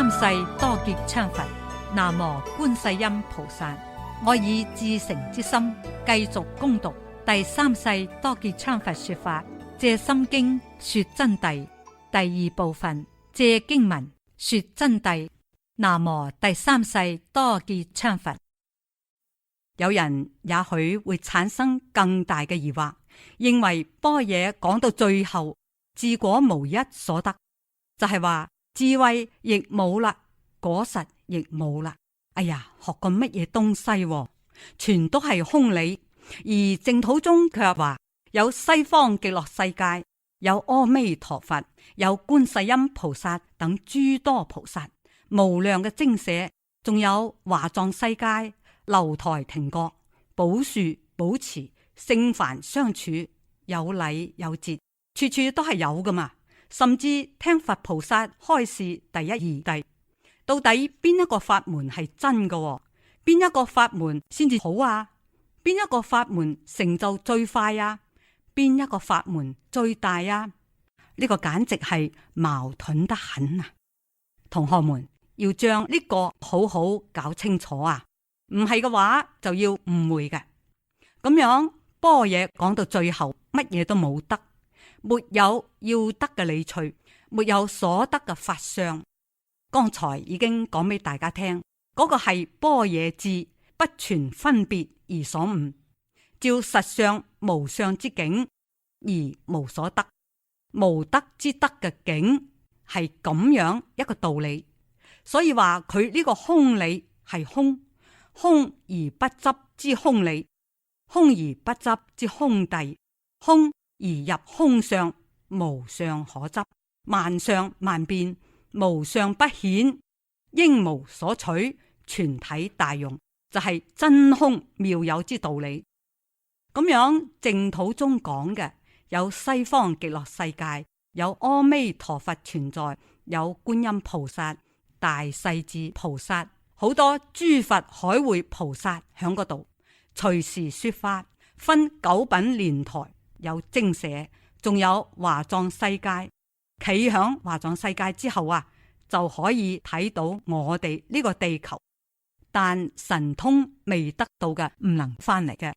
三世多杰羌佛，南無觀世音菩薩。我以至誠之心繼續恭讀第三世多杰羌佛說法，借心經說真諦第二部分，借經文說真諦。南無第三世多杰羌佛。有人也許會產生更大嘅疑惑，認為般若講到最後，自果無一所得，就係話智慧亦冇啦，果實亦冇啦。哎呀，學過乜嘢東西喎？全都係空理。而淨土中卻話有西方極樂世界，有阿彌陀佛，有觀世音菩薩等諸多菩薩，無量嘅精舍，仲有華藏世界、樓台亭閣、寶樹寶池、聖凡相處，有禮有節，處處都係有噶嘛。甚至聽佛菩薩開示第一義諦，到底邊一個法門係真嘅？邊一個法門先至好啊？邊一個法門成就最快啊？邊一個法門最大啊？呢個簡直係矛盾得很啊！同學們要將呢個好好搞清楚啊！唔係嘅話就要誤會嘅。咁樣般若講到最後，乜嘢都冇得。沒有要得嘅理趣，沒有所得嘅法相。剛才已經講俾大家聽，嗰個係般若智不存分別而所悟，照實相無相之境而無所得，無得之得嘅境係咁樣一個道理。所以話佢呢個空理係空，空而不執之空理，空而不執之空諦，空而入空相，無相可執，萬相萬變，無相不顯，應無所取，全體大用，就係、是、真空妙有之道理。咁樣淨土中講嘅有西方極樂世界，有阿彌陀佛存在，有觀音菩薩、大勢至菩薩，好多諸佛海會菩薩響嗰度隨時說法，分九品蓮台。有精舍，仲有華藏世界。企響華藏世界之後啊，就可以睇到我哋呢個地球。但神通未得到嘅唔能翻嚟嘅。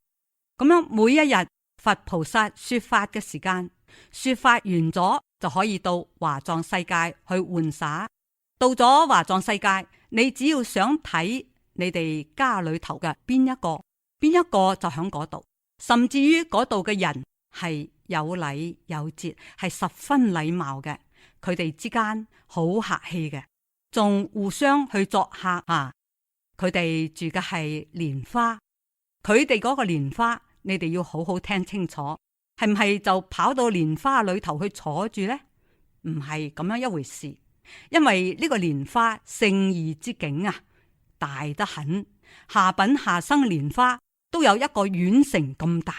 咁樣每一日佛菩薩說法嘅時間，說法完咗就可以到華藏世界去玩耍。到咗華藏世界，你只要想睇你哋家裏頭嘅邊一個就響嗰度，甚至於嗰度嘅人。係有禮有節，係十分禮貌嘅。佢哋之間好客氣嘅，仲互相去作客啊！佢哋住嘅係蓮花，佢哋嗰個蓮花，你哋要好好聽清楚，係唔係就跑到蓮花裏頭去坐住呢？唔係咁樣一回事，因為呢個蓮花聖義之境啊，大得很，下品下生蓮花都有一個縣城咁大，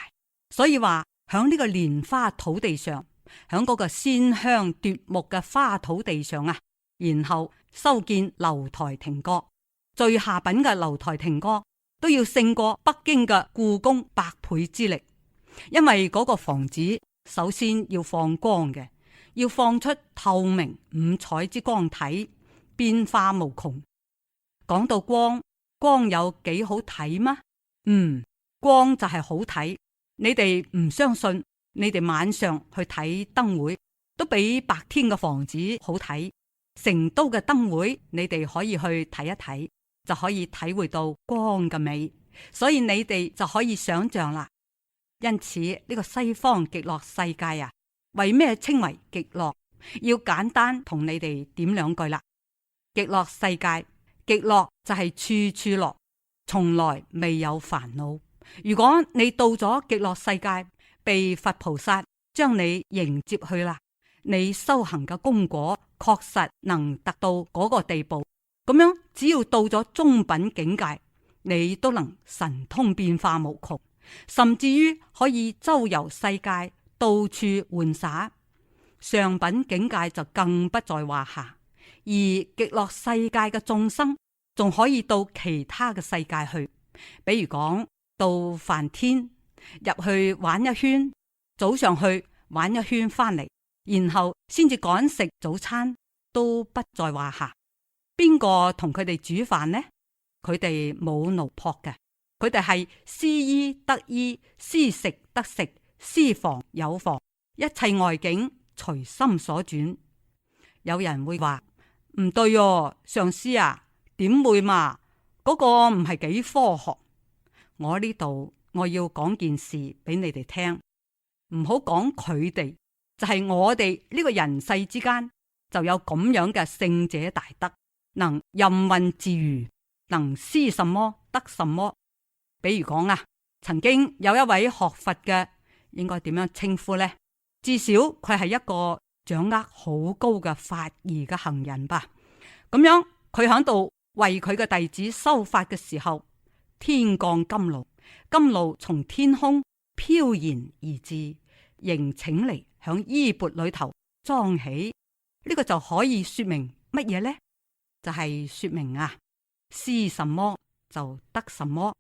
所以話。響呢個蓮花土地上，響嗰個鮮香奪目嘅花土地上啊，然後修建樓台亭閣，最下品嘅樓台亭閣都要勝過北京嘅故宮百倍之力，因為嗰個房子首先要放光嘅，要放出透明五彩之光體，變化無窮。講到光，光有幾好睇嗎？光就係好睇。你哋唔相信，你哋晚上去睇燈會，都比白天嘅房子好睇。成都嘅燈會，你哋可以去睇一睇，就可以體會到光嘅美。所以你哋就可以想象啦。因此呢個西方極樂世界啊，為咩稱為極樂？要簡單同你哋點兩句啦。極樂世界，極樂就係處處樂，從來未有煩惱。如果你到咗極樂世界，被佛菩薩將你迎接去啦，你修行嘅功果確實能達到嗰個地步。咁樣只要到咗中品境界，你都能神通變化無窮，甚至於可以周遊世界，到處玩耍。上品境界就更不在話下，而極樂世界嘅眾生仲可以到其他嘅世界去，比如講。到梵天入去玩一圈，早上去玩一圈翻嚟，然後先至趕食早餐，都不在話下。邊個同佢哋煮飯呢？佢哋冇奴僕嘅，佢哋係思衣得衣，思食得食，思房有房，一切外境隨心所轉。有人會話唔對哦，上師啊，點會嘛？嗰個唔係幾科學。我呢度我要講件事俾你哋聽，唔好講佢哋，就係我哋呢個人世之間就有咁樣嘅聖者大德，能任運自如，能思什麼得什麼。比如講啊，曾經有一位學佛嘅，應該點樣稱呼呢？至少佢係一個掌握好高嘅法義嘅行人吧。咁樣佢喺度為佢嘅弟子修法嘅時候，天降甘露，甘露從天空飄然而至，迎請嚟響衣鉢裏頭裝起。呢個就可以說明乜嘢呢？就係說明啊，思什麼就得什麼，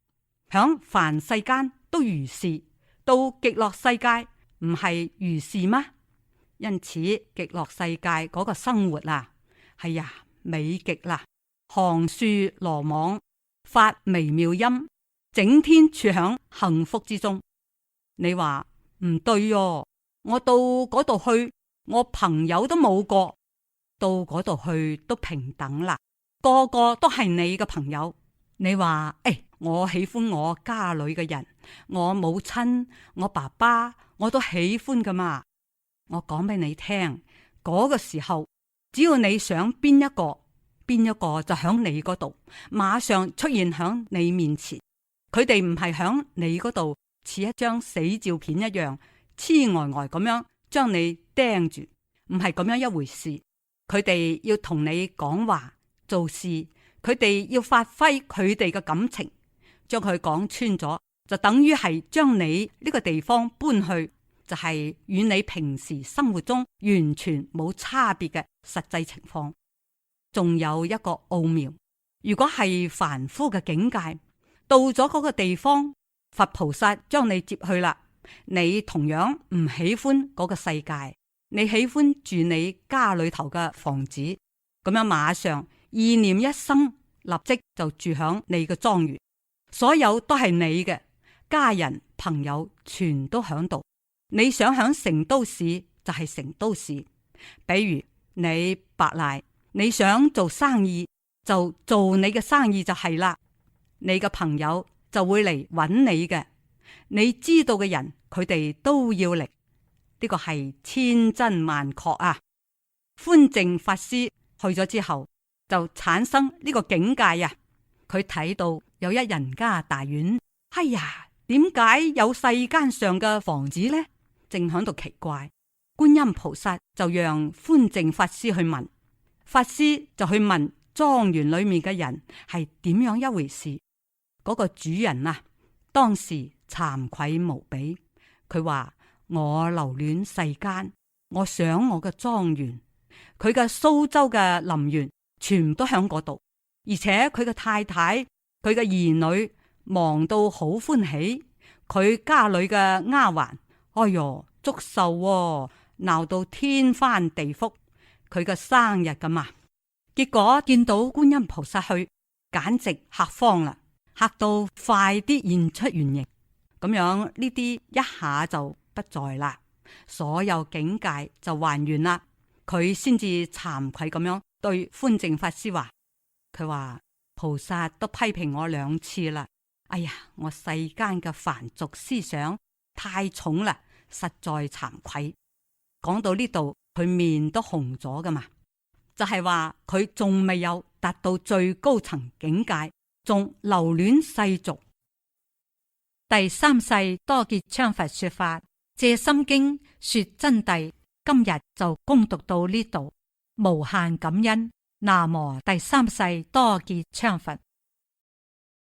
響凡世間都如是，到極樂世界唔係如是嗎？因此極樂世界嗰個生活啊，係呀美極啦，行樹羅網，發微妙音，整天處響幸福之中。你話唔對哦，我到嗰度去，我朋友都冇個，到嗰度去都平等啦，個個都係你嘅朋友。你話我喜歡我家裏嘅人，我母親、我爸爸，我都喜歡噶嘛。我講俾你聽，嗰個時候，只要你想邊一個，邊一個就響你嗰度，馬上出現響你面前。佢哋唔係響你嗰度似一張死照片一樣，痴呆呆咁樣將你盯住，唔係咁樣一回事。佢哋要同你講話做事，佢哋要發揮佢哋嘅感情，將佢講穿咗，就等於係將你呢個地方搬去，就係與你平時生活中完全冇差別嘅實際情況。仲有一個奧妙，如果係凡夫嘅境界，到咗嗰個地方，佛菩薩將你接去啦，你同樣唔喜歡嗰個世界，你喜歡住你家裏頭嘅房子，咁樣馬上意念一生，立即就住響你嘅莊園，所有都係你嘅家人朋友，全都響度。你想響成都市就係成都市，比如你白賴，你想做生意就做你嘅生意就係啦，你嘅朋友就會嚟揾你嘅，你知道嘅人佢哋都要嚟，呢個係千真萬確啊。寬淨法師去咗之後就產生呢個境界啊，佢睇到有一人家大院，哎呀，點解有世間上嘅房子呢？正喺度奇怪，觀音菩薩就讓寬淨法師去問，法師就去問莊園裏面嘅人係點樣一回事。嗰個主人啊，當時慚愧無比，佢話我留戀世間，我想我嘅莊園，佢嘅蘇州嘅林園全都喺嗰度，而且佢嘅太太、佢嘅兒女忙到好歡喜，佢家裏嘅丫鬟，哎喲，祝壽鬧到天翻地覆，佢嘅生日咁啊！結果見到觀音菩薩去，簡直嚇慌啦，嚇到快啲現出原形。咁樣呢啲一下就不在啦，所有境界就還原啦。佢先至慚愧咁樣對寬淨法師話，佢話菩薩都批評我2次啦。哎呀，我世間嘅凡俗思想太重啦，實在慚愧。講到呢度，佢面都紅咗噶嘛，就係話佢仲未有達到最高層境界，仲留戀世俗。第三世多杰羌佛說法，藉心經說真諦。今日就恭讀到呢度，無限感恩。南無第三世多杰羌佛。